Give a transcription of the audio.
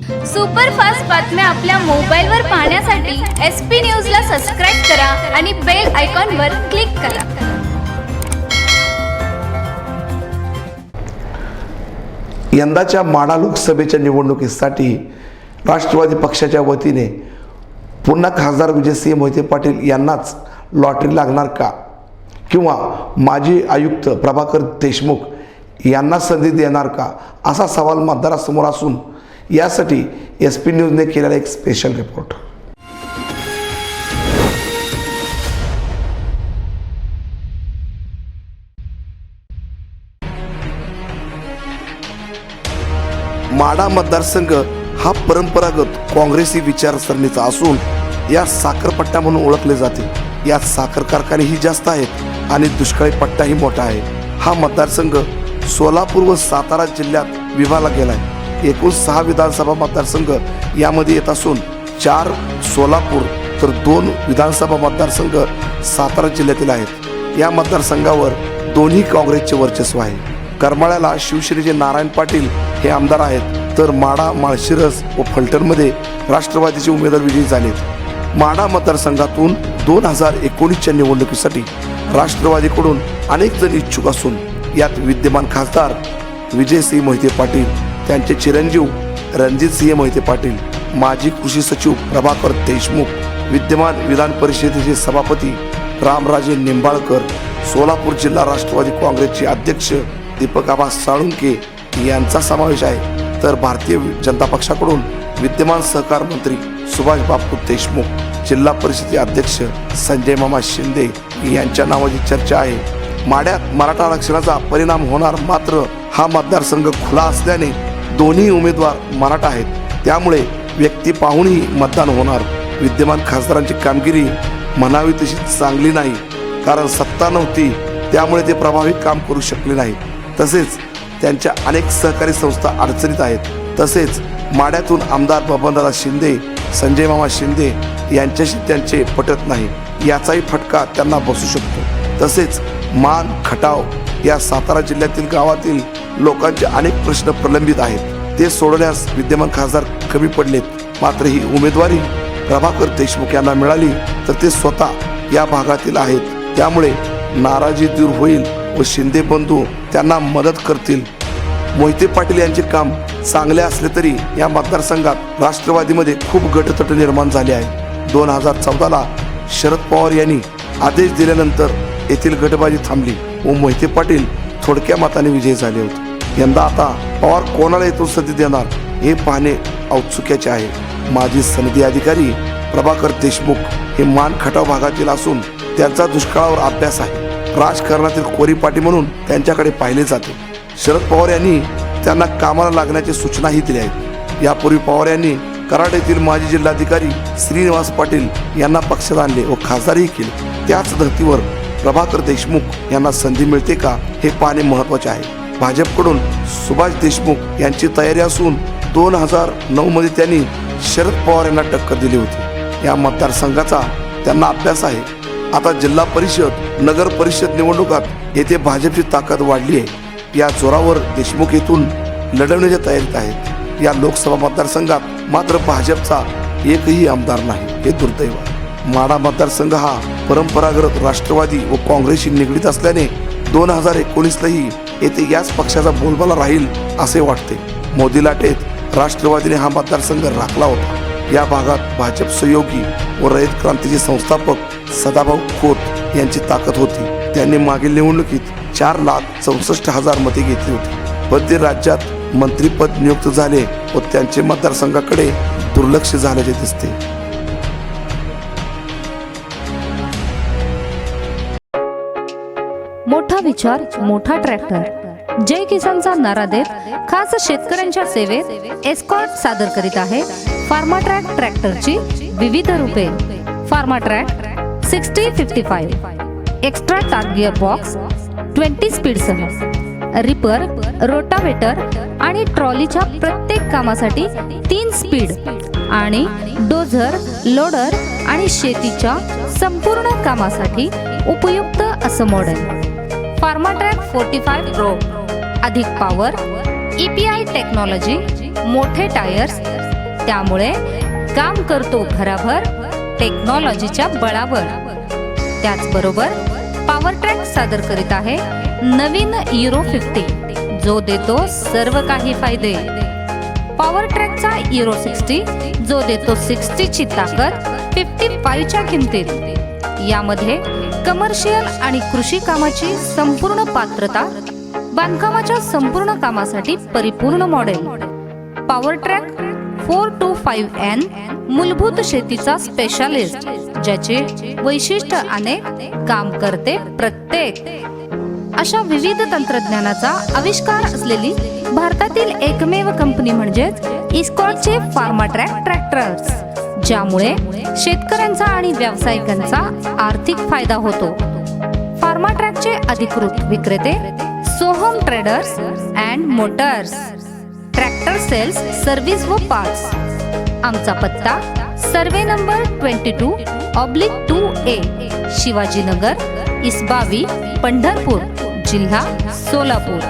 Superfast बातम्या आपल्या मोबाईलवर पाहण्यासाठी SP न्यूजला सबस्क्राईब करा आणि बेल आयकॉनवर क्लिक करा. यंदाच्या माढा लोकसभेच्या निवडणुकीसाठी राष्ट्रवादी पक्षाच्या वतीने पुन्हा खासदार विजयसिंह मोहिते पाटील यांनाच लॉटरी लागणार का, किंवा माजी आयुक्त प्रभाकर देशमुख यांना संधी देणार का, असा सवाल मतदारासमोर असून यासाठी SP न्यूजने केलेला एक स्पेशल रिपोर्ट. माढा मतदारसंघ हा परंपरागत काँग्रेसी विचारसरणीचा असून या साखर पट्टा म्हणून ओळखले जाते. यात साखर कारखानेही जास्त आहेत आणि दुष्काळी पट्टाही मोठा आहे. हा मतदारसंघ सोलापूर व सातारा जिल्ह्यात विभागला गेला आहे. एकूण 6 विधानसभा मतदारसंघ यामध्ये येत असून 4 सोलापूर तर 2 विधानसभा मतदारसंघ सातारा जिल्ह्यातील आहेत. या मतदारसंघावर दोन्ही काँग्रेसचे वर्चस्व आहे. करमाळ्याला शिवसेनेचे नारायण पाटील हे आमदार आहेत, तर माढा, माळशिरस व फलटणमध्ये राष्ट्रवादीचे उमेदवार विजयी झालेत. माढा मतदारसंघातून 2019च्या निवडणुकीसाठी राष्ट्रवादीकडून अनेक जण इच्छुक असून यात विद्यमान खासदार विजयसिंह मोहिते पाटील, त्यांचे चिरंजीव रणजितसिंह मोहिते पाटील, माजी कृषी सचिव प्रभाकर देशमुख, विद्यमान विधान परिषदेचे सभापती रामराजे निंबाळकर, सोलापूर जिल्हा राष्ट्रवादी काँग्रेसचे अध्यक्ष दीपक आबा साळुंके यांचा समावेश आहे. तर भारतीय जनता पक्षाकडून विद्यमान सहकार मंत्री सुभाष बापू देशमुख, जिल्हा परिषदेचे अध्यक्ष संजय मामा शिंदे यांच्या नावाची चर्चा आहे. माढ्यात मराठा आरक्षणाचा परिणाम होणार, मात्र हा मतदारसंघ खुला असल्याने दोन्ही उमेदवार मराठा आहेत, त्यामुळे व्यक्ती पाहूनही मतदान होणार. विद्यमान खासदारांची कामगिरी म्हणावी तशी चांगली नाही, कारण सत्ता नव्हती त्यामुळे ते प्रभावी काम करू शकले नाही. तसेच त्यांच्या अनेक सहकारी संस्था अडचणीत आहेत. तसेच माढ्यातून आमदार बबनदादा शिंदे, संजय मामा शिंदे यांच्याशी त्यांचे पटत नाही, याचाही फटका त्यांना बसू शकतो. तसेच मान, खटाव या सातारा जिल्ह्यातील गावातील लोकांचे अनेक प्रश्न प्रलंबित आहेत, ते सोडवण्यास विद्यमान खासदार कमी पडलेत. मात्र ही उमेदवारी प्रभाकर देशमुख यांना मिळाली तर ते स्वतः या भागातील आहेत, त्यामुळे नाराजी दूर होईल व शिंदे बंधू त्यांना मदत करतील. मोहिते पाटील यांचे काम चांगले असले तरी या मतदारसंघात राष्ट्रवादीमध्ये खूप गटतट निर्माण झाले आहे. 2014ला शरद पवार यांनी आदेश दिल्यानंतर येथील गटबाजी थांबली व मोहिते पाटील थोडक्या मताने विजयी झाले होते. यंदा आता पवार कोणाला येथून संधी देणार हे पाहणे औत्सुक्याचे आहे. माजी सनदी अधिकारी प्रभाकर देशमुख हे मान खटाव भागातील असून त्यांचा दुष्काळावर अभ्यास आहे. राजकारणातील कोरीपाटी म्हणून त्यांच्याकडे पाहिले जाते. शरद पवार यांनी त्यांना कामाला लागण्याची सूचनाही दिल्या आहेत. यापूर्वी पवार यांनी कराड येथील माजी जिल्हाधिकारी श्रीनिवास पाटील यांना पक्षात आणले व खासदारही केले. त्याच धर्तीवर प्रभाकर देशमुख यांना संधी मिळते का हे पाहणे महत्त्वाचे आहे. भाजपकडून सुभाष देशमुख यांची तयारी असून 2009 मध्ये त्यांनी शरद पवार यांना टक्कर दिली होती. या मतदारसंघाचा त्यांना अभ्यास आहे. आता जिल्हा परिषद, नगर परिषद निवडणुकात येथे भाजपची ताकद वाढली आहे. या जोरावर देशमुख येथून लढवण्याच्या तयारीत आहेत. या लोकसभा मतदारसंघात मात्र भाजपचा एकही आमदार नाही, हे दुर्दैव आहे. माढा मतदारसंघ हा परंपरागत राष्ट्रवादी व काँग्रेसशी निगडीत असल्याने 2019लाही येथे याच पक्षाचा बोलबाला राहील असे वाटते. मोदी लाटेत राष्ट्रवादीने हा मतदारसंघ राखला होता. या भागात भाजप सहयोगी व रयत क्रांतीचे संस्थापक सदाभाऊ खोत यांची ताकद होती. त्यांनी मागील निवडणुकीत 4,64,000 मते घेतली होती, पण ते राज्यात मंत्रीपद नियुक्त झाले व त्यांचे मतदारसंघाकडे दुर्लक्ष झाल्याचे दिसते. मोठा विचार, मोठा ट्रॅक्टर. जय किसानचा नारा देत खास शेतकऱ्यांच्या सेवेत एस्कॉर्ट सादर करीत आहे फार्माट्रॅक ट्रॅक्टरची विविध रूपे. फार्माट्रॅक 6055 एक्स्ट्रा टार्क गिअर बॉक्स 20 स्पीडसह, रिपर, रोटावेटर आणि ट्रॉलीच्या प्रत्येक कामासाठी 3 स्पीड आणि डोझर, लोडर आणि शेतीच्या संपूर्ण कामासाठी उपयुक्त असं मॉडेल. फार्माट्रॅक 45 प्रो, अधिक पॉवर, EPI टेक्नॉलॉजी, मोठे टायर्स, त्यामुळे काम करतो भराभर टेक्नॉलॉजीच्या बळावर. त्याचबरोबर पॉवर ट्रॅक सादर करीत आहे नवीन युरो 50, जो देतो सर्व काही फायदे. पॉवर ट्रॅकचा युरो 60, जो देतो 60 ची ताकद 55 च्या किमतीत. यामध्ये कमर्शियल आणि कृषी कामाची संपूर्ण पात्रता, बांधकामाच्या संपूर्ण कामासाठी परिपूर्ण मॉडेल. पॉवर ट्रॅक 425N मूलभूत शेतीचा स्पेशालिस्ट, ज्याचे वैशिष्ट्य अनेक, काम करते प्रत्येक. अशा विविध तंत्रज्ञानाचा आविष्कार असलेली भारतातील एकमेव कंपनी म्हणजेच इस्कॉटचे फार्माट्रॅक ट्रॅक्टर्स, ज्यामुळे शेतकऱ्यांचा आणि व्यावसायिकांचा आर्थिक फायदा होतो. फार्माट्रॅकचे अधिकृत विक्रेते Soham traders and motors. Tractor sales, service व पार्ट्स. आमचा पत्ता survey number 22/2A, Shivajinagar, Isbavi, Pandharpur, जिल्हा सोलापूर.